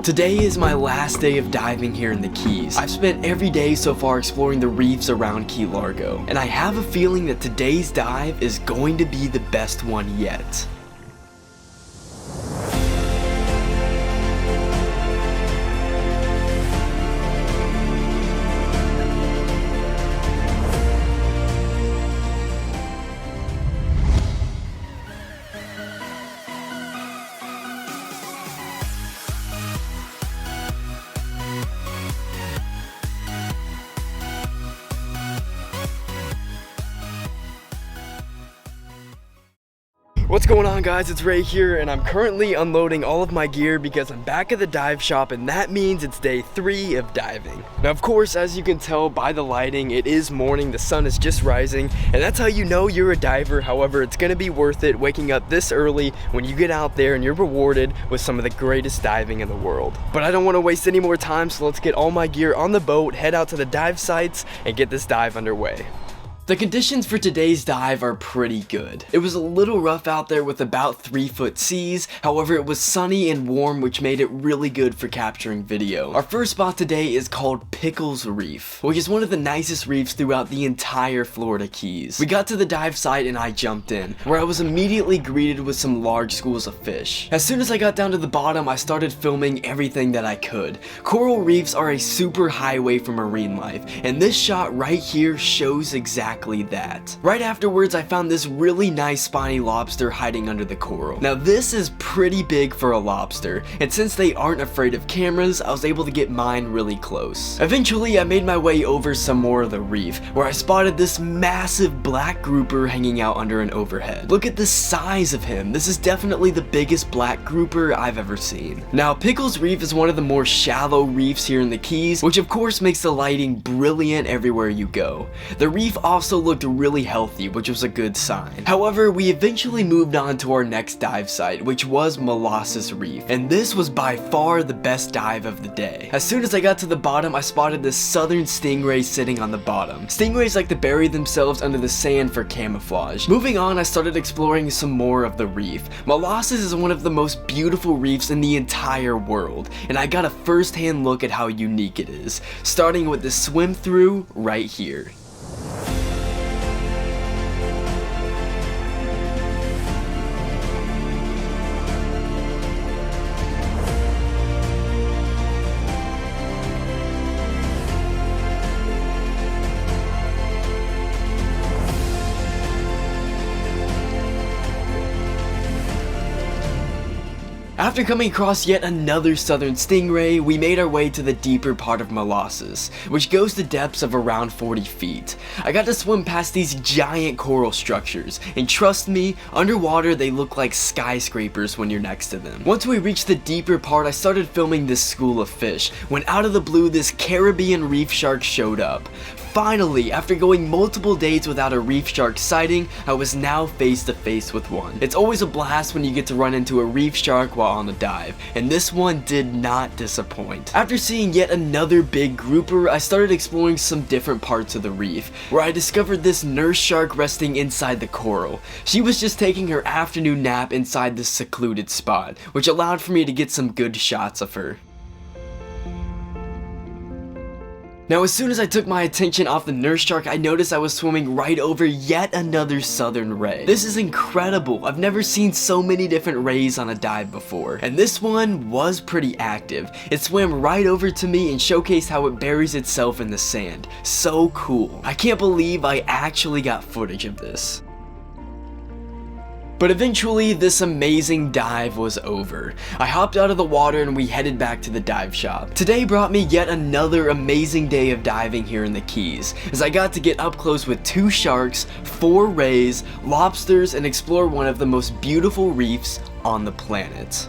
Today is my last day of diving here in the Keys. I've spent every day so far exploring the reefs around Key Largo, and I have a feeling that today's dive is going to be the best one yet. What's going on, guys? It's Ray here, and I'm currently unloading all of my gear because I'm back at the dive shop, and that means it's day 3 of diving. Now, of course, as you can tell by the lighting, it is morning, the sun is just rising, and that's how you know you're a diver. However, it's gonna be worth it waking up this early when you get out there and you're rewarded with some of the greatest diving in the world. But I don't want to waste any more time, so let's get all my gear on the boat, head out to the dive sites, and get this dive underway. The conditions for today's dive are pretty good. It was a little rough out there with about 3-foot seas, however it was sunny and warm, which made it really good for capturing video. Our first spot today is called Pickels Reef, which is one of the nicest reefs throughout the entire Florida Keys. We got to the dive site and I jumped in, where I was immediately greeted with some large schools of fish. As soon as I got down to the bottom, I started filming everything that I could. Coral reefs are a super highway for marine life, and this shot right here shows exactly that. Right afterwards, I found this really nice spiny lobster hiding under the coral. Now this is pretty big for a lobster, and since they aren't afraid of cameras, I was able to get mine really close. Eventually, I made my way over some more of the reef, where I spotted this massive black grouper hanging out under an overhead. Look at the size of him. This is definitely the biggest black grouper I've ever seen. Now, Pickels Reef is one of the more shallow reefs here in the Keys, which of course makes the lighting brilliant everywhere you go. The reef also looked really healthy, which was a good sign. However, we eventually moved on to our next dive site, which was Molasses Reef, and this was by far the best dive of the day. As soon as I got to the bottom, I spotted this southern stingray sitting on the bottom. Stingrays like to bury themselves under the sand for camouflage. Moving on, I started exploring some more of the reef. Molasses is one of the most beautiful reefs in the entire world, and I got a first-hand look at how unique it is, starting with the swim through right here. After coming across yet another southern stingray, we made our way to the deeper part of Molasses, which goes to depths of around 40 feet. I got to swim past these giant coral structures, and trust me, underwater they look like skyscrapers when you're next to them. Once we reached the deeper part, I started filming this school of fish, when out of the blue this Caribbean reef shark showed up. Finally, after going multiple days without a reef shark sighting, I was now face to face with one. It's always a blast when you get to run into a reef shark while on the dive, and this one did not disappoint. After seeing yet another big grouper, I started exploring some different parts of the reef, where I discovered this nurse shark resting inside the coral. She was just taking her afternoon nap inside this secluded spot, which allowed for me to get some good shots of her. Now, as soon as I took my attention off the nurse shark, I noticed I was swimming right over yet another southern ray. This is incredible. I've never seen so many different rays on a dive before, and this one was pretty active. It swam right over to me and showcased how it buries itself in the sand. So cool. I can't believe I actually got footage of this. But eventually, this amazing dive was over. I hopped out of the water and we headed back to the dive shop. Today brought me yet another amazing day of diving here in the Keys, as I got to get up close with 2 sharks, 4 rays, lobsters, and explore one of the most beautiful reefs on the planet.